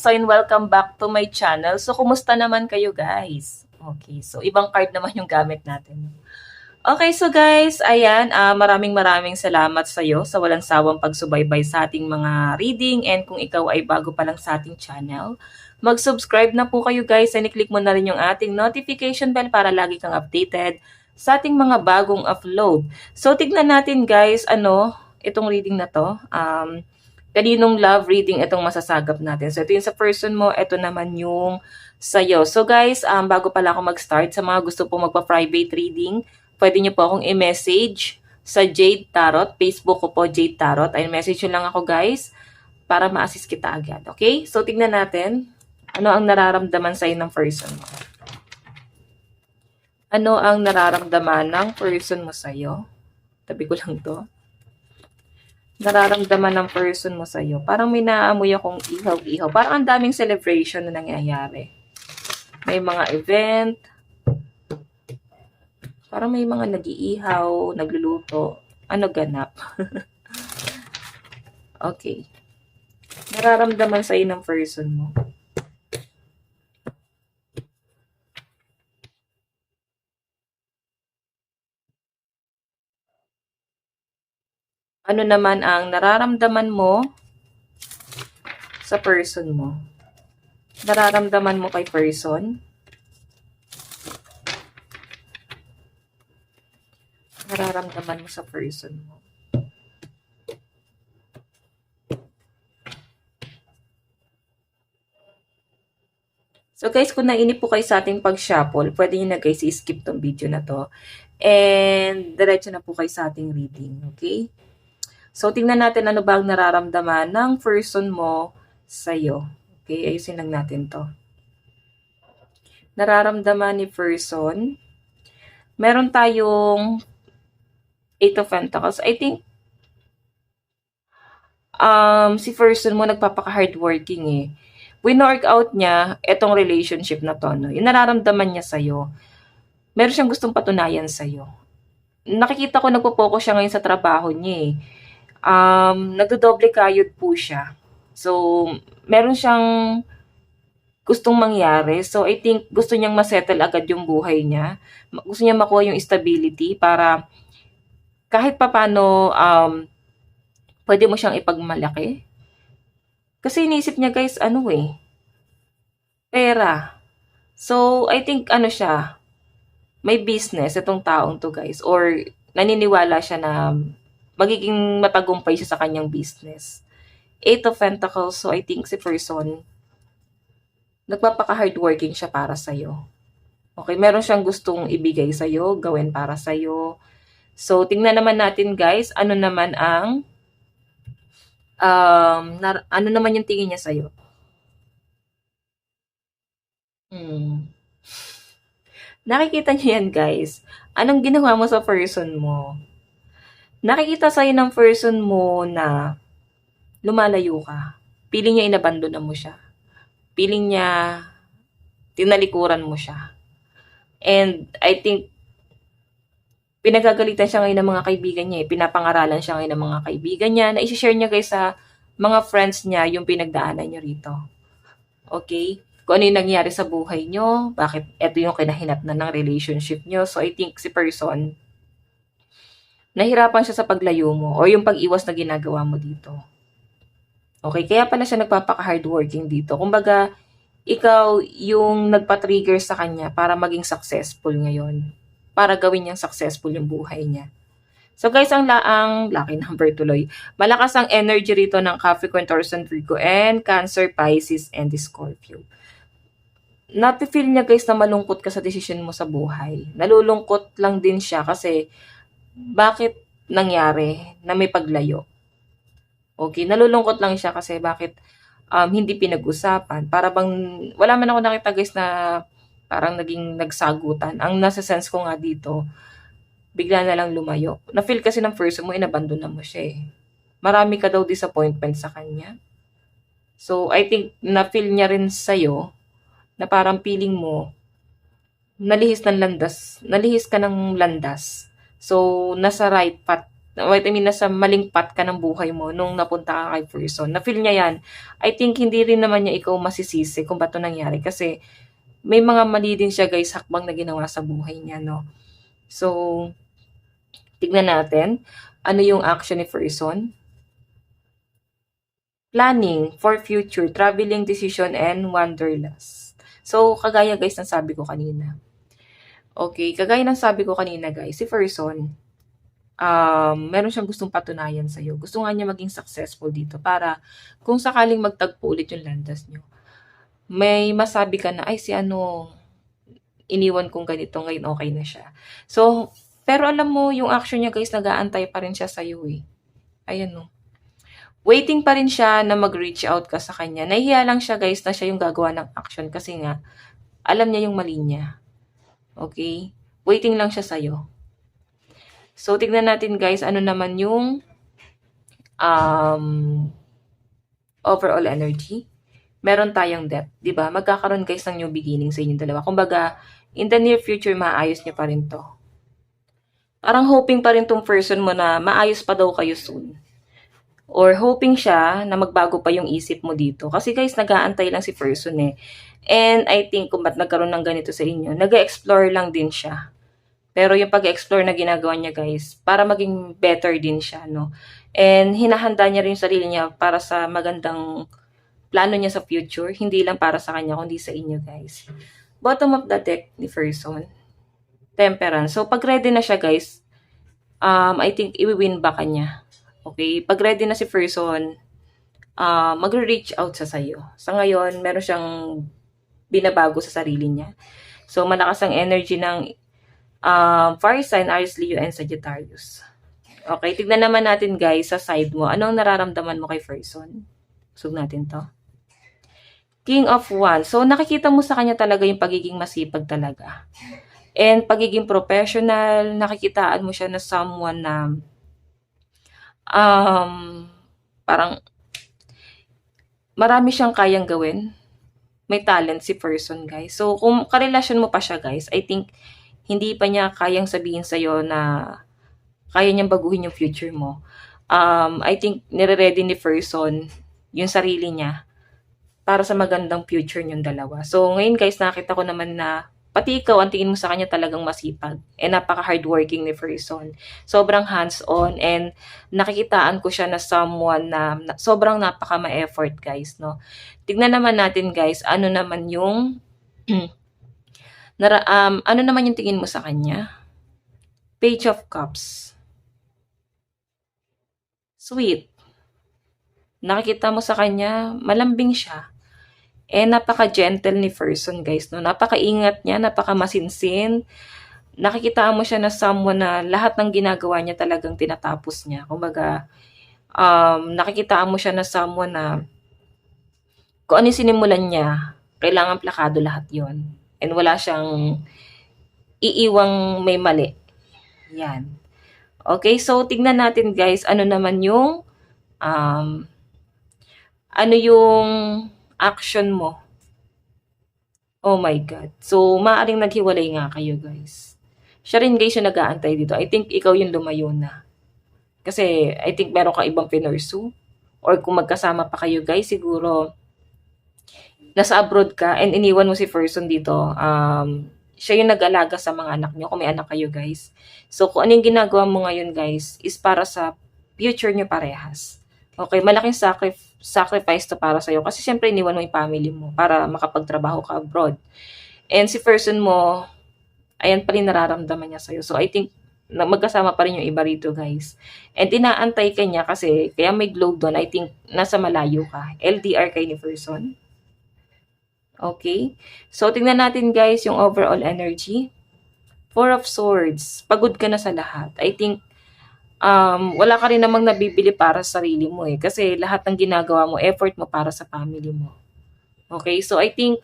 So, welcome back to my channel. So, kumusta naman kayo guys? Okay, so ibang card naman yung gamit natin. Okay, so guys, ayan, maraming salamat sa iyo sa walang sawang pagsubaybay sa ating mga reading, and kung ikaw ay bago pa lang sa ating channel, mag-subscribe na po kayo guys and i-click mo na rin yung ating notification bell para lagi kang updated sa ating mga bagong upload. So, tignan natin guys, itong reading na to. Kaninong love reading itong masasagap natin. So, ito yung sa person mo, ito naman yung sa'yo. So, guys, bago pala ako mag-start, sa mga gusto po magpa-private reading, pwede nyo po akong i-message sa Jade Tarot. Facebook ko po, Jade Tarot. Ay, message nyo lang ako, guys, para ma-assist kita agad. Okay? So, tignan natin. Ano ang nararamdaman sa'yo ng person mo? Ano ang nararamdaman ng person mo sa'yo? Tabi ko lang to. Nararamdaman ng person mo sa'yo. Parang may naamoy akong ihaw-ihaw. Parang ang daming celebration na nangyayari. May mga event. Parang may mga nag-iihaw, nagluluto. Ano ganap? Okay. Nararamdaman sa'yo ng person mo. Ano naman ang nararamdaman mo sa person mo? Nararamdaman mo kay person? Nararamdaman mo sa person mo? So guys, kung nainip po kayo sa ating pag-shuffle, pwede nyo na guys i-skip tong video na to. And diretso na po kayo sa ating reading. Okay? So, tingnan natin ano ba ang nararamdaman ng person mo sa'yo. Okay, ayusin lang natin to. Nararamdaman ni person. Meron tayong 8 of Pentacles. I think, si person mo nagpapaka-hardworking eh. Win-work out niya itong relationship na to. No? Yung nararamdaman niya sa'yo. Meron siyang gustong patunayan sa'yo. Nakikita ko nagpo-focus siya ngayon sa trabaho niya eh. Nagdodoble kayod po siya. So, meron siyang gustong mangyari. So, I think gusto niyang masettle agad yung buhay niya. Gusto niya makuha yung stability para kahit papano pwede mo siyang ipagmalaki. Kasi iniisip niya guys, pera. So, I think siya, may business itong taong to guys. Or naniniwala siya na magiging matagumpay siya sa kanyang business. 8 of Pentacles, so I think si person, nagpapaka-hardworking siya para sa'yo. Okay, meron siyang gustong ibigay sa'yo, gawin para sa'yo. So, tingnan naman natin guys, ano naman ang, ano naman yung tingin niya sa'yo? Nakikita niyo yan guys. Anong ginawa mo sa person mo? Nakikita sa'yo ng person mo na lumalayo ka. Piling niya inabandon na mo siya. Piling niya tinalikuran mo siya. And I think pinagagalitan siya ngayon ng mga kaibigan niya. Pinapangaralan siya ngayon ng mga kaibigan niya na i-share niya guys sa mga friends niya yung pinagdaanan niyo rito. Okay? Kung ano yung nangyari sa buhay niyo, bakit ito yung kinahinatnan ng relationship niyo. So I think si person, nahirapan siya sa paglayo mo o yung pag-iwas na ginagawa mo dito. Okay, kaya pala siya nagpapaka-hardworking dito. Kumbaga, ikaw yung nagpa-trigger sa kanya para maging successful ngayon. Para gawin niyang successful yung buhay niya. So guys, ang lucky number tuloy. Malakas ang energy rito ng Capricorn, Taurus, and Virgo, and Cancer, Pisces, and Scorpio. Napi-feel niya guys na malungkot ka sa decision mo sa buhay. Nalulungkot lang din siya kasi bakit nangyari na may paglayo? Okay, nalulungkot lang siya kasi bakit hindi pinag-usapan. Para bang, wala man ako nakita guys na parang naging nagsagutan. Ang nasa sense ko nga dito, bigla na lang lumayo. Na-feel kasi ng person mo, inabandon na mo siya eh. Marami ka daw disappointment sa kanya. So, I think na-feel niya rin sa'yo na parang feeling mo, nalihis ka ng landas. So, nasa right path I mean, nasa maling path ka ng buhay mo nung napunta ka kay person. Na-feel niya yan. I think hindi rin naman niya ikaw masisisi kung ba't 'to nangyari kasi may mga mali din siya guys, hakbang na ginawa sa buhay niya, no? So, tignan natin, ano yung action ni person? Planning for future, traveling decision, and wanderlust. So, kagaya guys ng sabi ko kanina. Okay, kagaya ng sabi ko kanina guys, si person, meron siyang gustong patunayan sa'yo. Gusto nga niya maging successful dito para kung sakaling magtagpo ulit yung landas niyo, may masabi ka na, ay si ano, iniwan kong ganito, ngayon okay na siya. So, pero alam mo, yung action niya guys, nag-aantay pa rin siya sa'yo eh. Ayan no. Waiting pa rin siya na mag-reach out ka sa kanya. Nahihiya lang siya guys na siya yung gagawa ng action kasi nga, alam niya yung mali niya. Okay? Waiting lang siya sa'yo. So, tignan natin guys, ano naman yung overall energy. Meron tayong depth, di ba? Magkakaroon guys ng new beginning sa inyong dalawa. Kumbaga, in the near future, maayos niyo pa rin to. Parang hoping pa rin tong person mo na maayos pa daw kayo soon. Or hoping siya na magbago pa yung isip mo dito. Kasi guys, nag-aantay lang si person eh. And I think kung ba't nagkaroon ng ganito sa inyo, nag-explore lang din siya. Pero yung pag-explore na ginagawa niya guys, para maging better din siya, no? And hinahanda niya rin yung sarili niya para sa magandang plano niya sa future. Hindi lang para sa kanya, kundi sa inyo guys. Bottom of the deck ni person, Temperance. So pag ready na siya guys, I think i-win back niya. Okay? Pag ready na si person, magre-reach out sa sayo. Sa ngayon, meron siyang binabago sa sarili niya. So, malakas ang energy ng fire sign, Aries, Leo, and Sagittarius. Okay, tignan naman natin guys sa side mo. Anong nararamdaman mo kay person? Sug natin to. King of Wands. So, nakikita mo sa kanya talaga yung pagiging masipag talaga. And pagiging professional, nakikitaan mo siya na someone na parang marami siyang kayang gawin. May talent si person, guys. So, kung karelasyon mo pa siya, guys, I think hindi pa niya kayang sabihin sa'yo na kaya niyang baguhin yung future mo. I think nire-ready ni person yung sarili niya para sa magandang future niyong dalawa. So, ngayon guys, nakita ko naman na pati ikaw, ang tingin mo sa kanya talagang masipag. And napaka-hardworking ni person. Sobrang hands-on and nakikitaan ko siya na someone na sobrang napaka-ma-effort guys, no? Tignan naman natin guys, ano naman yung ano naman yung tingin mo sa kanya? Page of Cups. Sweet. Nakikita mo sa kanya, malambing siya. Napaka-gentle ni person, guys, no? Napaka-ingat niya, napaka-masinsin. Nakikita mo siya na someone na lahat ng ginagawa niya talagang tinatapos niya. Kumbaga, nakikita mo siya na someone na kung ano yung sinimulan niya, kailangan plakado lahat yon. And wala siyang iiwang may mali. Yan. Okay, so tignan natin guys, ano naman yung ano yung action mo. Oh my God. So, maaaring naghiwalay nga kayo, guys. Siya rin, guys, yung nag-aantay dito. I think ikaw yung lumayo na. Kasi, I think meron ka ibang pinursu. Or kung magkasama pa kayo, guys, siguro, nasa abroad ka and iniwan mo si person dito. Siya yung nag-alaga sa mga anak nyo, kung may anak kayo, guys. So, kung ano yung ginagawa mo ngayon, guys, is para sa future nyo parehas. Okay, malaking sacrifice to para sa'yo. Kasi syempre, iniwan mo yung family mo para makapagtrabaho ka abroad. And si person mo, ayan pa rin nararamdaman niya sa'yo. So, I think, magkasama pa rin yung iba rito, guys. And inaantay ka niya kasi, kaya may globe doon, I think, nasa malayo ka. LDR kay ni person. Okay? So, tingnan natin, guys, yung overall energy. Four of Swords. Pagod ka na sa lahat. I think, wala ka rin namang nabibili para sa sarili mo eh. Kasi lahat ng ginagawa mo, effort mo para sa family mo. Okay? So, I think,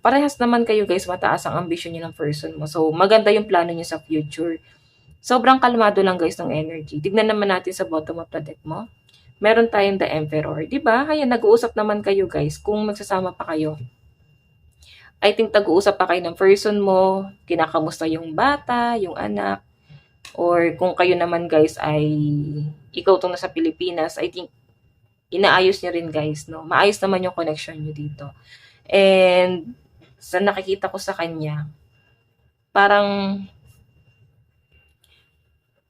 parehas naman kayo guys, mataas ang ambisyon niyo ng person mo. So, maganda yung plano niyo sa future. Sobrang kalmado lang guys ng energy. Tignan naman natin sa bottom of the deck mo. Meron tayong the Emperor. Diba? Kaya nag-uusap naman kayo guys kung magsasama pa kayo. I think nag-uusap pa kayo ng person mo, kinakamusta yung bata, yung anak. Or kung kayo naman guys ay ikaw tong nasa Pilipinas, I think inaayos niyo rin guys, no? Maayos naman yung connection niyo dito. And sa nakikita ko sa kanya, parang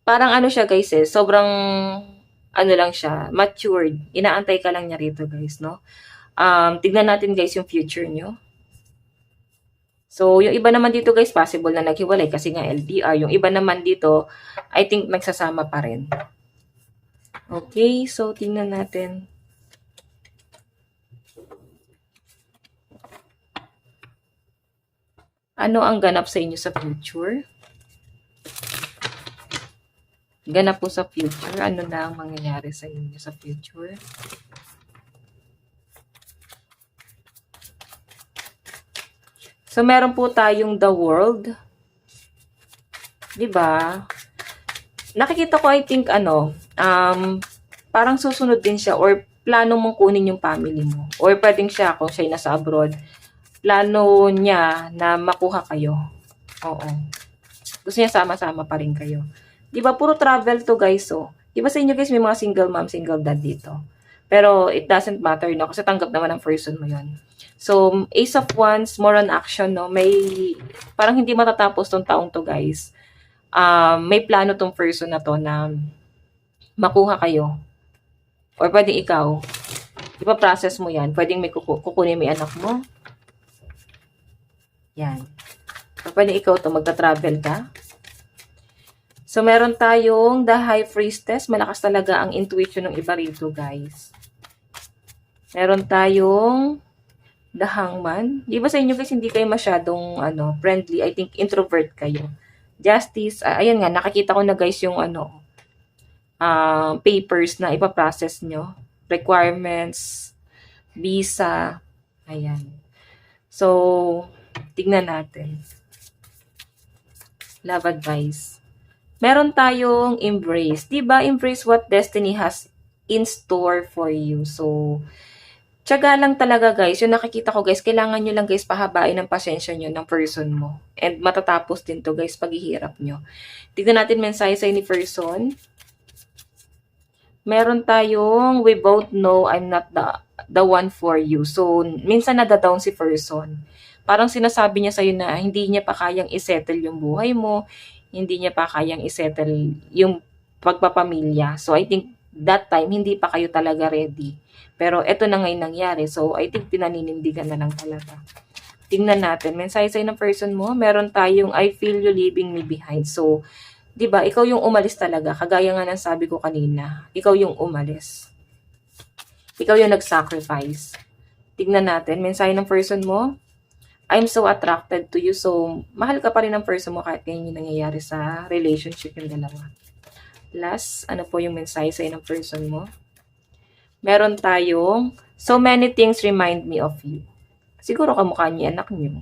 ano siya guys sobrang ano lang siya, matured. Inaantay ka lang niya rito guys, no? Tignan natin guys yung future nyo. So, yung iba naman dito guys, possible na naghiwalay kasi nga LDR. Yung iba naman dito, I think nagsasama pa rin. Okay, so tingnan natin. Ano ang ganap sa inyo sa future? Ganap po sa future. Ano na ang mangyayari sa inyo sa future? So, meron po tayong the world. Diba? Nakikita ko, I think, parang susunod din siya or plano mong kunin yung family mo. Or pwedeng siya, kung siya nasa abroad, plano niya na makuha kayo. Oo. Gusto niya sama-sama pa rin kayo. Diba, puro travel to guys, so. Diba sa inyo guys, may mga single mom, single dad dito. Pero it doesn't matter, no? Kasi tanggap naman ng person mo yon. So, Ace of Wands, more on action, no? May, parang hindi matatapos tong taong to guys. May plano tong person na to na makuha kayo. Or pwedeng ikaw, ipaprocess mo yan. Pwedeng may kukunin mo yung anak mo. Yan. Or pwedeng ikaw to, magta-travel ka. So, meron tayong the High Priestess. Malakas talaga ang intuition ng iba rito, guys. Meron tayong the Hangman. Di ba sa inyo guys, hindi kayo masyadong friendly. I think introvert kayo. Justice. Ayan nga, nakakita ko na guys yung papers na ipaprocess nyo. Requirements, visa. Ayan. So, tignan natin. Love advice. Meron tayong embrace. Diba? Embrace what destiny has in store for you. So, tiyaga lang talaga guys. Yung nakikita ko guys, kailangan nyo lang guys pahabain ang pasensya nyo ng person mo. And matatapos din to guys paghihirap nyo. Tignan natin mensahe sa ni person. Meron tayong, we both know I'm not the one for you. So, minsan nadadown si person. Parang sinasabi niya sa'yo na hindi niya pa kayang isettle yung buhay mo. Hindi niya pa kayang isettle yung pagpapamilya. So, I think that time, hindi pa kayo talaga ready. Pero, eto na ngayon nangyari. So, I think pinaninindigan na lang talaga. Tingnan natin. Mensahe sa'yo ng person mo, meron tayong, I feel you leaving me behind. So, diba, ikaw yung umalis talaga. Kagaya nga ng sabi ko kanina, ikaw yung umalis. Ikaw yung nag-sacrifice. Tingnan natin. Mensahe ng person mo, I'm so attracted to you. So, mahal ka pa rin ng person mo kahit ganyan yung nangyayari sa relationship yung dalawa. Last, ano po yung mensahe sa'yo ng person mo? Meron tayong, so many things remind me of you. Siguro kamukha niya anak niyo.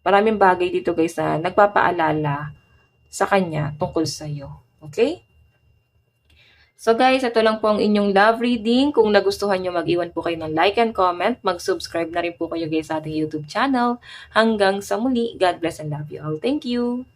Maraming bagay dito guys na nagpapaalala sa kanya tungkol sa'yo. Okay? So guys, ito lang po ang inyong love reading. Kung nagustuhan nyo, mag-iwan po kayo ng like and comment. Mag-subscribe na rin po kayo guys sa ating YouTube channel. Hanggang sa muli, God bless and love you all. Thank you!